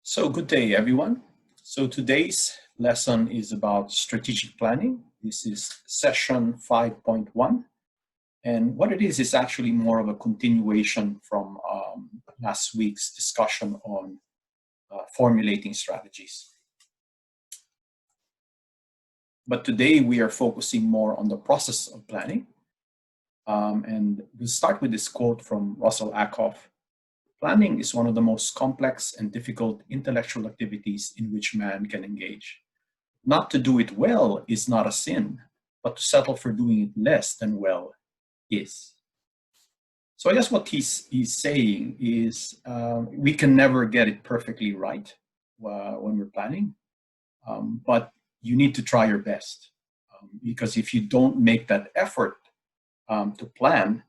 So good day, everyone. So today's lesson is about strategic planning. This is session 5.1. And what it is actually more of a continuation from last week's discussion on formulating strategies. But today we are focusing more on the process of planning. And we'll start with this quote from Russell Ackoff. Planning is one of the most complex and difficult intellectual activities in which man can engage. Not to do it well is not a sin, but to settle for doing it less than well is. So I guess what he's saying is we can never get it perfectly right when we're planning, but you need to try your best. Because if you don't make that effort to plan,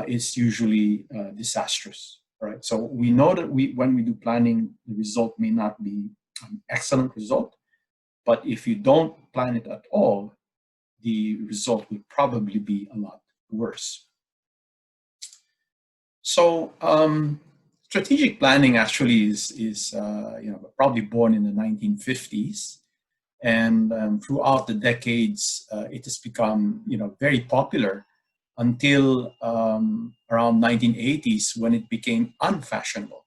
it's usually disastrous. Right, so we know that when we do planning, the result may not be an excellent result, but if you don't plan it at all, the result will probably be a lot worse. So strategic planning actually is probably born in the 1950s, and throughout the decades, it has become very popular until around 1980s when it became unfashionable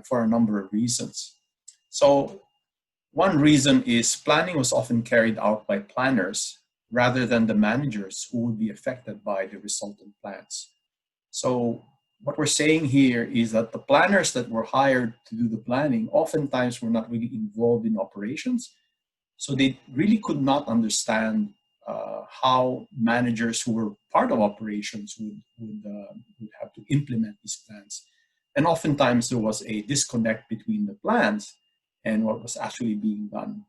for a number of reasons. So one reason is planning was often carried out by planners rather than the managers who would be affected by the resultant plans. So what we're saying here is that the planners that were hired to do the planning oftentimes were not really involved in operations. So they really could not understand how managers who were part of operations would have to implement these plans. And oftentimes there was a disconnect between the plans and what was actually being done.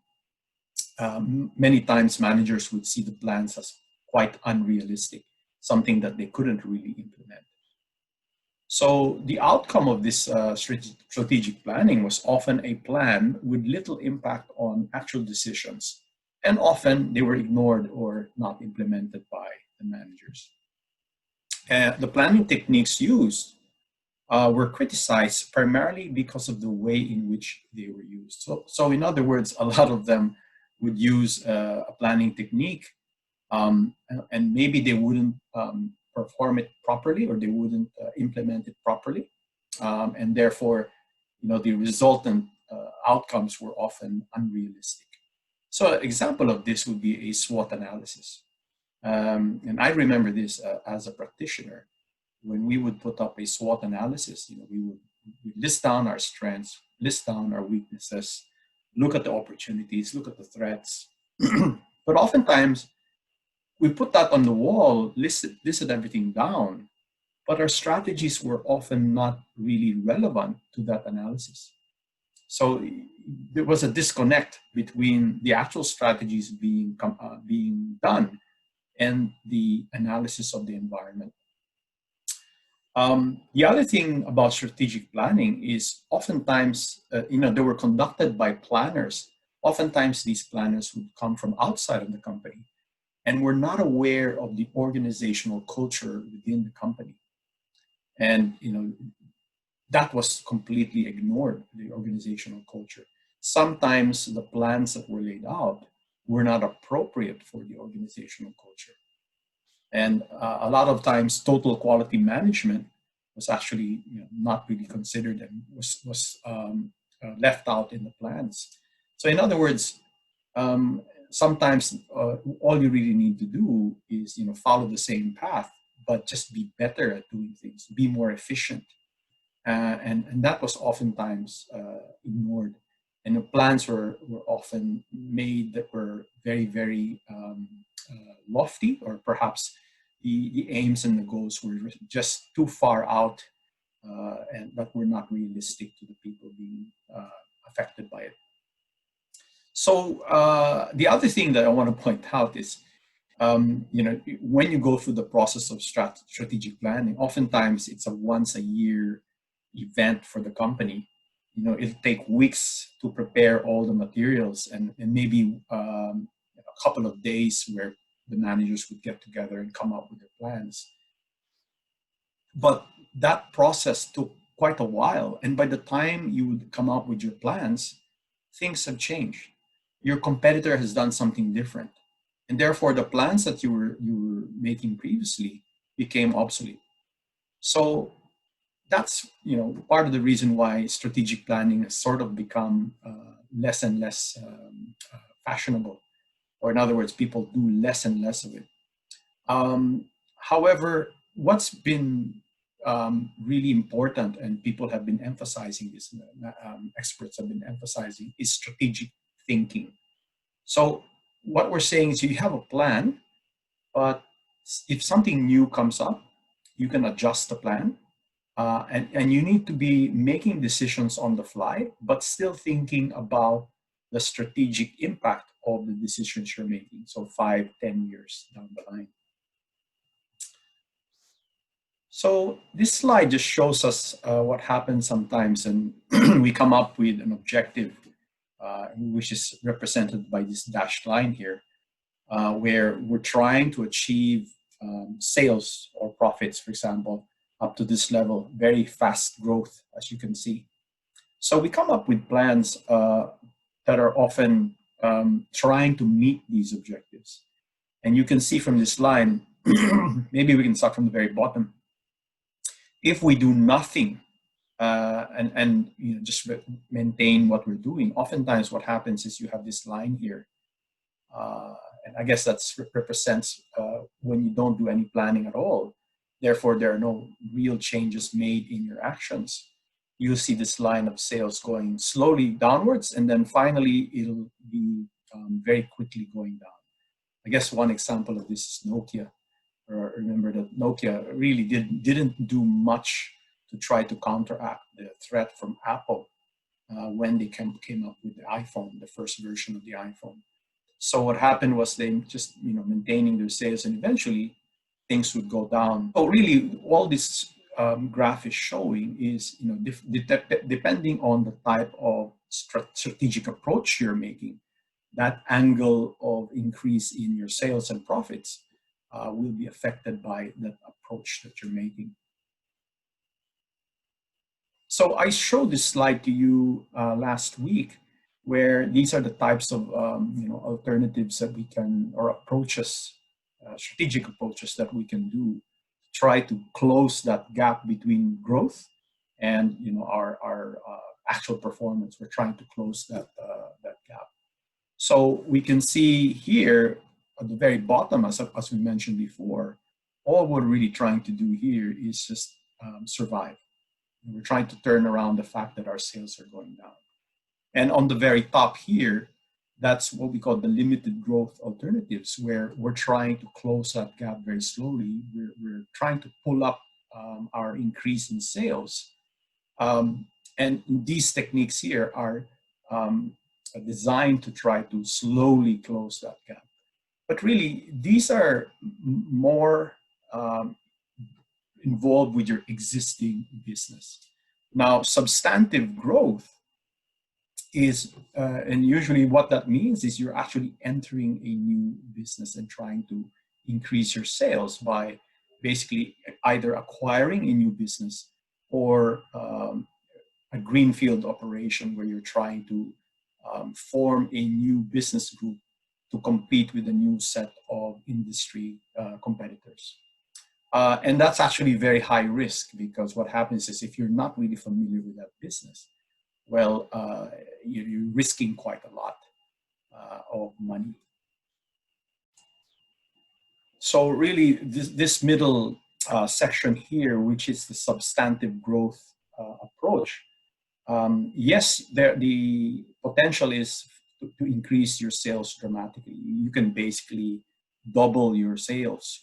Many times managers would see the plans as quite unrealistic, something that they couldn't really implement. So the outcome of this strategic planning was often a plan with little impact on actual decisions. And often they were ignored or not implemented by the managers. The planning techniques used were criticized primarily because of the way in which they were used. So in other words, a lot of them would use a planning technique and maybe they wouldn't perform it properly or they wouldn't implement it properly. And therefore, the resultant outcomes were often unrealistic. So an example of this would be a SWOT analysis. And I remember this as a practitioner. When we would put up a SWOT analysis, we would list down our strengths, list down our weaknesses, look at the opportunities, look at the threats. But oftentimes, we put that on the wall, listed everything down, but our strategies were often not really relevant to that analysis. So there was a disconnect between the actual strategies being done and the analysis of the environment. The other thing about strategic planning is oftentimes, they were conducted by planners. Oftentimes these planners would come from outside of the company and were not aware of the organizational culture within the company. And, that was completely ignored, the organizational culture. Sometimes the plans that were laid out were not appropriate for the organizational culture. And a lot of times total quality management was actually not really considered and was left out in the plans. So in other words, sometimes all you really need to do is follow the same path, but just be better at doing things, be more efficient. And that was oftentimes ignored. And the plans were often made that were very, very lofty, or perhaps the aims and the goals were just too far out and that were not realistic to the people being affected by it. So the other thing that I want to point out is, when you go through the process of strategic planning, oftentimes it's a once a year event for the company. It'll take weeks to prepare all the materials and maybe a couple of days where the managers would get together and come up with their plans. But that process took quite a while. And by the time you would come up with your plans, things have changed. Your competitor has done something different. And therefore, the plans that you were making previously became obsolete. So that's part of the reason why strategic planning has sort of become less and less fashionable, or in other words, people do less and less of it. However, what's been really important, and people have been emphasizing this, experts have been emphasizing, is strategic thinking. So what we're saying is you have a plan, but if something new comes up, you can adjust the plan. And you need to be making decisions on the fly, but still thinking about the strategic impact of the decisions you're making. So 5, 10 years down the line. So this slide just shows us what happens sometimes, and we come up with an objective, which is represented by this dashed line here, where we're trying to achieve sales or profits, for example, up to this level, very fast growth, as you can see. So we come up with plans that are often trying to meet these objectives. And you can see from this line, maybe we can start from the very bottom. If we do nothing and just maintain what we're doing, oftentimes what happens is you have this line here. And I guess that represents when you don't do any planning at all. Therefore, there are no real changes made in your actions. You'll see this line of sales going slowly downwards, and then finally it'll be very quickly going down. I guess one example of this is Nokia. Remember that Nokia really didn't do much to try to counteract the threat from Apple when they came up with the iPhone, the first version of the iPhone. So what happened was they just maintaining their sales, and eventually things would go down. So really, all this graph is showing is depending on the type of strategic approach you're making, that angle of increase in your sales and profits will be affected by that approach that you're making. So I showed this slide to you last week, where these are the types of alternatives that we can, or approaches, strategic approaches that we can do to try to close that gap between growth and our actual performance. We're trying to close that gap. So we can see here at the very bottom, as we mentioned before, all we're really trying to do here is just survive. We're trying to turn around the fact that our sales are going down. And on the very top here, that's what we call the limited growth alternatives, where we're trying to close that gap very slowly. We're trying to pull up our increase in sales. And these techniques here are designed to try to slowly close that gap. But really, these are more involved with your existing business. Now, substantive growth is, and usually what that means is you're actually entering a new business and trying to increase your sales by basically either acquiring a new business or a greenfield operation where you're trying to form a new business group to compete with a new set of industry competitors. And that's actually very high risk, because what happens is if you're not really familiar with that business, well, you're risking quite a lot of money. So really, this middle section here, which is the substantive growth approach, yes, the potential is to increase your sales dramatically. You can basically double your sales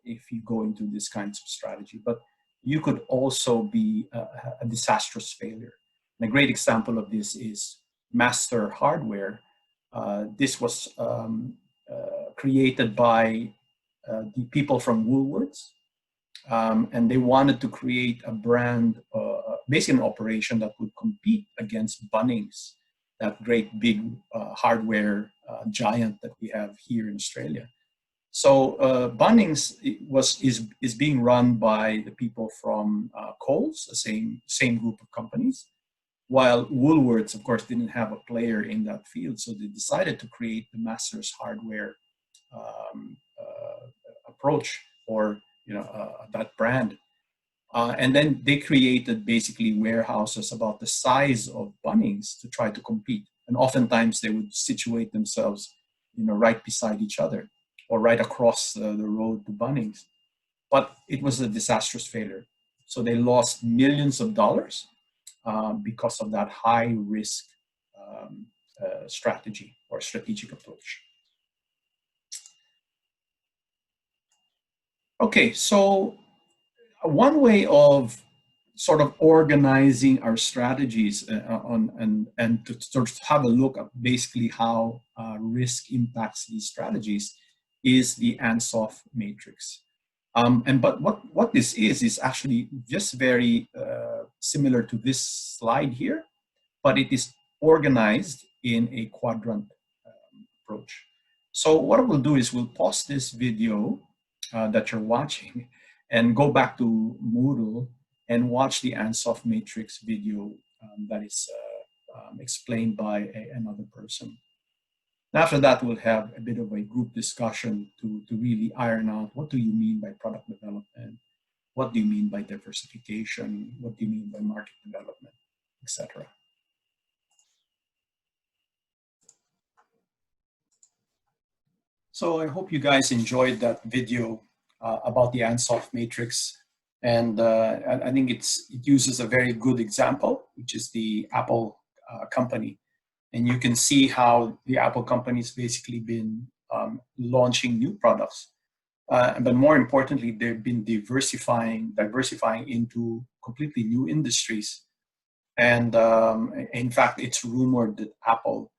if you go into this kind of strategy, but you could also be a disastrous failure. And a great example of this is Master Hardware. This was created by the people from Woolworths, and they wanted to create a brand, basically an operation that would compete against Bunnings, that great big hardware giant that we have here in Australia. So Bunnings is being run by the people from Kohl's, the same group of companies, while Woolworths, of course, didn't have a player in that field, so they decided to create the Masters Hardware approach for that brand. And then they created basically warehouses about the size of Bunnings to try to compete. And oftentimes they would situate themselves, right beside each other or right across the road to Bunnings. But it was a disastrous failure. So they lost millions of dollars because of that high risk strategy or strategic approach. Okay, so one way of sort of organizing our strategies and to sort of have a look at basically how risk impacts these strategies is the Ansoff matrix. But what this is actually just very similar to this slide here, but it is organized in a quadrant approach. So what we'll do is we'll pause this video that you're watching and go back to Moodle and watch the Ansoff matrix video that is explained by another person. And after that, we'll have a bit of a group discussion to really iron out what do you mean by product development, what do you mean by diversification, what do you mean by market development, etc. So I hope you guys enjoyed that video about the Ansoff matrix. And I think it uses a very good example, which is the Apple company. And you can see how the Apple company has basically been launching new products. But more importantly, they've been diversifying into completely new industries. And in fact, it's rumored that Apple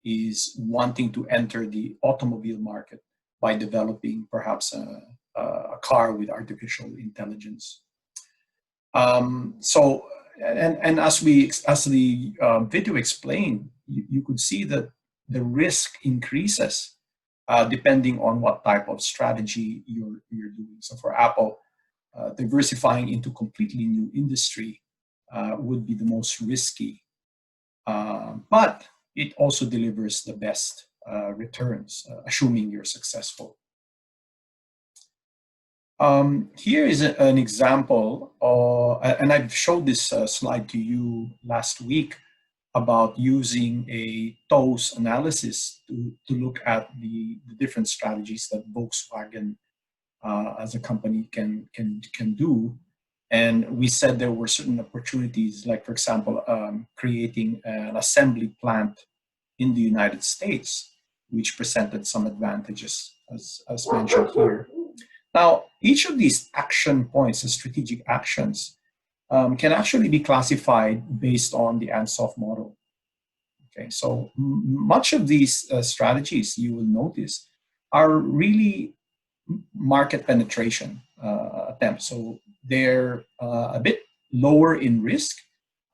is wanting to enter the automobile market by developing perhaps a car with artificial intelligence. And as the video explained, you could see that the risk increases depending on what type of strategy you're doing. So for Apple, diversifying into completely new industry would be the most risky, but it also delivers the best returns, assuming you're successful. Here is an example, and I've showed this slide to you last week about using a TOES analysis to look at the different strategies that Volkswagen as a company can do. And we said there were certain opportunities, like, for example, creating an assembly plant in the United States, which presented some advantages, as mentioned here. Now, each of these action points, the strategic actions, can actually be classified based on the Ansoff model. Okay, so much of these strategies, you will notice, are really market penetration attempts. So they're a bit lower in risk,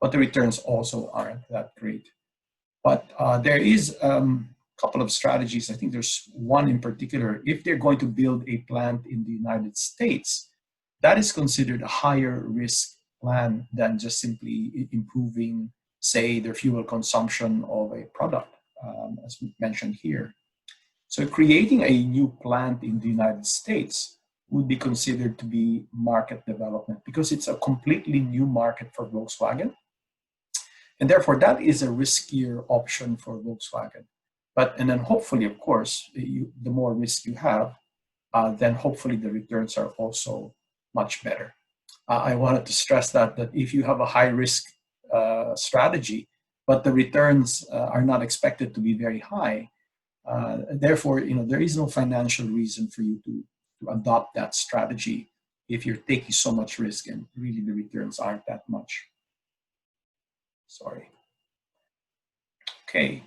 but the returns also aren't that great. But there is couple of strategies. I think there's one in particular. If they're going to build a plant in the United States, that is considered a higher risk plan than just simply improving, say, their fuel consumption of a product, as we mentioned here. So creating a new plant in the United States would be considered to be market development because it's a completely new market for Volkswagen. And therefore, that is a riskier option for Volkswagen. And then hopefully, of course, the more risk you have, then hopefully the returns are also much better. I wanted to stress that if you have a high risk strategy, but the returns are not expected to be very high, therefore, there is no financial reason for you to adopt that strategy if you're taking so much risk and really the returns aren't that much. Sorry. Okay.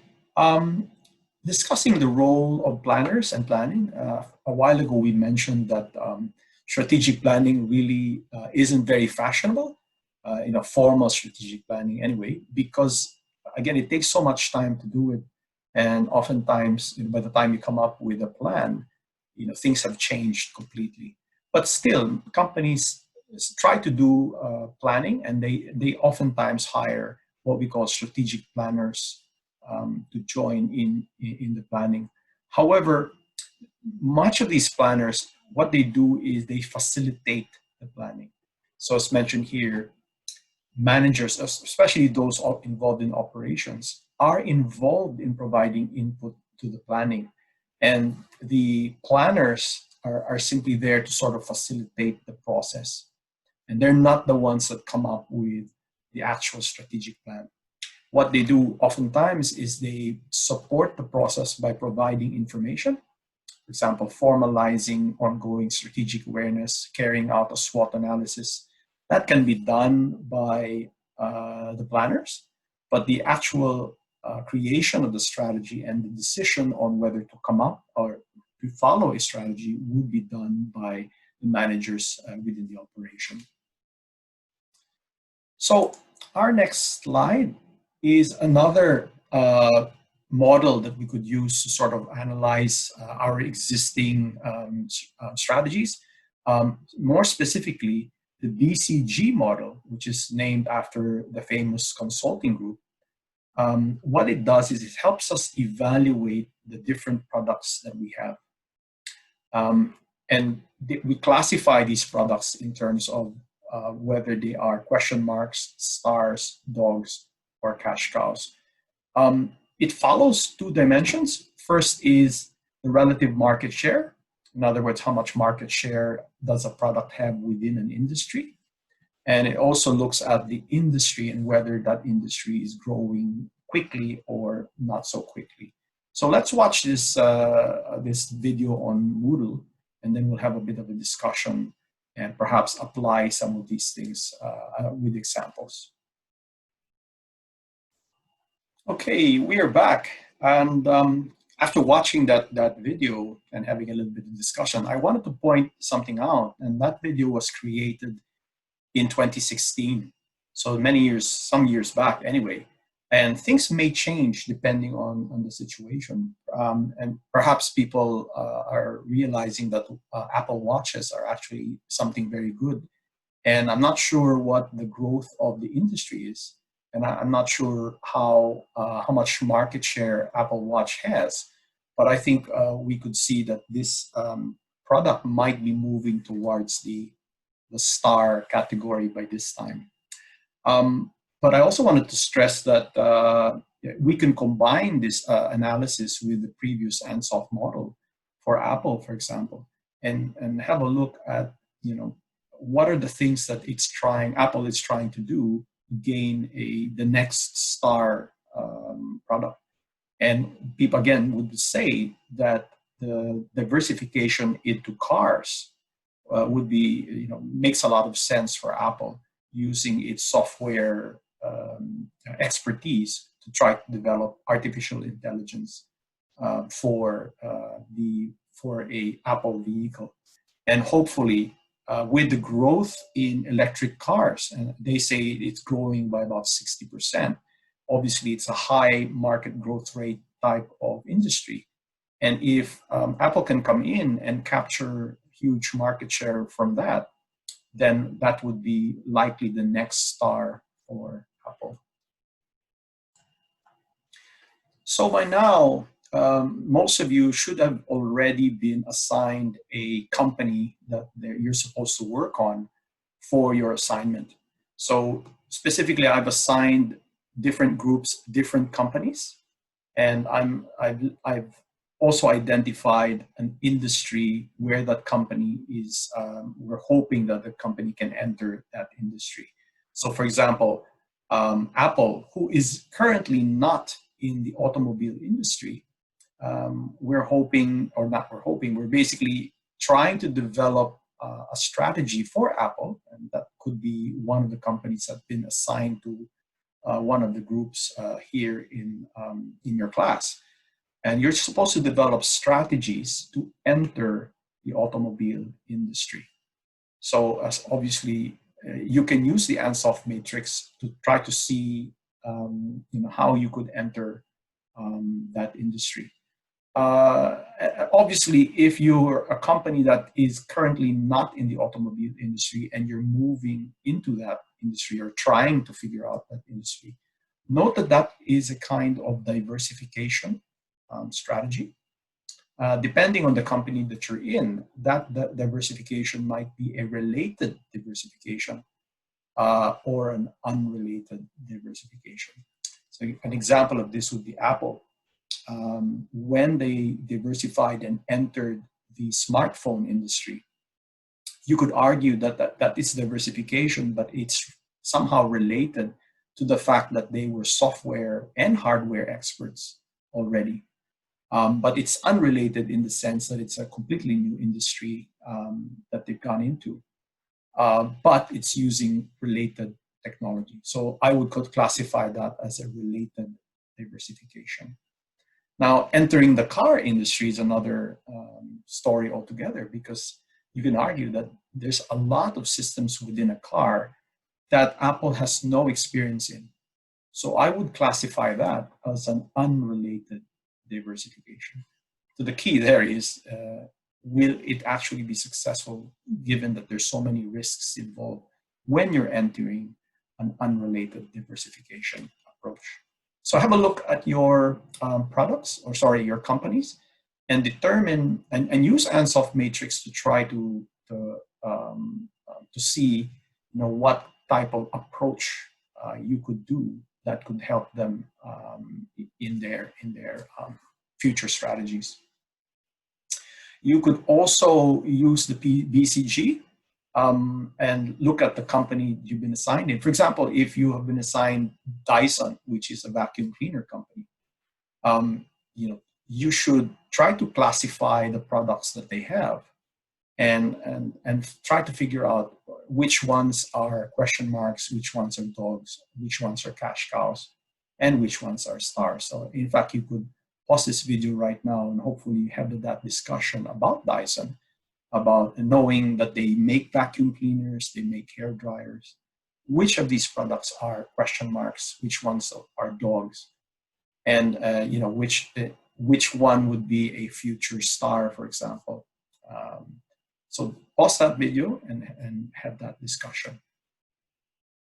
Discussing the role of planners and planning. A while ago, we mentioned that strategic planning really isn't very fashionable, formal strategic planning anyway, because again, it takes so much time to do it. And oftentimes, by the time you come up with a plan, things have changed completely. But still, companies try to do planning, and they oftentimes hire what we call strategic planners to join in the planning. However, much of these planners, what they do is they facilitate the planning. So as mentioned here, managers, especially those involved in operations, are involved in providing input to the planning. And the planners are simply there to sort of facilitate the process. And they're not the ones that come up with the actual strategic plan. What they do oftentimes is they support the process by providing information. For example, formalizing ongoing strategic awareness, carrying out a SWOT analysis. That can be done by the planners, but the actual creation of the strategy and the decision on whether to come up or to follow a strategy would be done by the managers within the operation. So our next slide is another model that we could use to sort of analyze our existing strategies. More specifically, the BCG model, which is named after the famous consulting group. What it does is it helps us evaluate the different products that we have. And we classify these products in terms of whether they are question marks, stars, dogs, or cash cows. It follows two dimensions. First is the relative market share. In other words, how much market share does a product have within an industry? And it also looks at the industry and whether that industry is growing quickly or not so quickly. So let's watch this, this video on Moodle, and then we'll have a bit of a discussion and perhaps apply some of these things with examples. Okay, we are back. And after watching that video and having a little bit of discussion, I wanted to point something out. And that video was created in 2016. So many years, some years back anyway. And things may change depending on the situation. And perhaps people are realizing that Apple Watches are actually something very good. And I'm not sure what the growth of the industry is. And I'm not sure how much market share Apple Watch has. But I think we could see that this product might be moving towards the star category by this time. But I also wanted to stress that we can combine this analysis with the previous Ansoff model for Apple, for example, and have a look at, what are the things that Apple is trying to do to gain the next star product. And people again would say that the diversification into cars would be, makes a lot of sense for Apple, using its software expertise to try to develop artificial intelligence for a Apple vehicle. And hopefully with the growth in electric cars, and they say it's growing by about 60%, obviously it's a high market growth rate type of industry. And if Apple can come in and capture huge market share from that, then that would be likely the next star for Apple. So by now, most of you should have already been assigned a company that you're supposed to work on for your assignment. So specifically, I've assigned different groups, different companies, and I've also identified an industry where that company is. We're hoping that the company can enter that industry. So for example, Apple, who is currently not in the automobile industry, we're basically trying to develop a strategy for Apple, and that could be one of the companies that have been assigned to one of the groups here in your class. And you're supposed to develop strategies to enter the automobile industry. So as obviously, you can use the Ansoff matrix to try to see how you could enter that industry. Obviously, if you're a company that is currently not in the automobile industry and you're moving into that industry or trying to figure out that industry, note that that is a kind of diversification strategy. Depending on the company that you're in, that diversification might be a related diversification or an unrelated diversification. So an example of this would be Apple. When they diversified and entered the smartphone industry, you could argue that it's diversification, but it's somehow related to the fact that they were software and hardware experts already. But it's unrelated in the sense that it's a completely new industry that they've gone into, but it's using related technology. So I would classify that as a related diversification. Now, entering the car industry is another story altogether, because you can argue that there's a lot of systems within a car that Apple has no experience in. So I would classify that as an unrelated diversification. So the key there is, will it actually be successful given that there's so many risks involved when you're entering an unrelated diversification approach? So have a look at your products, or sorry, your companies, and determine and use Ansoff Matrix to try to see, what type of approach you could do that could help them in their future strategies. You could also use the BCG and look at the company you've been assigned in. For example, if you have been assigned Dyson, which is a vacuum cleaner company, you should try to classify the products that they have and try to figure out which ones are question marks, which ones are dogs, which ones are cash cows, and which ones are stars. So in fact, you could pause this video right now and hopefully have that discussion about Dyson, about knowing that they make vacuum cleaners, they make hair dryers. Which of these products are question marks? Which ones are dogs? And which one would be a future star, for example? So pause that video and have that discussion.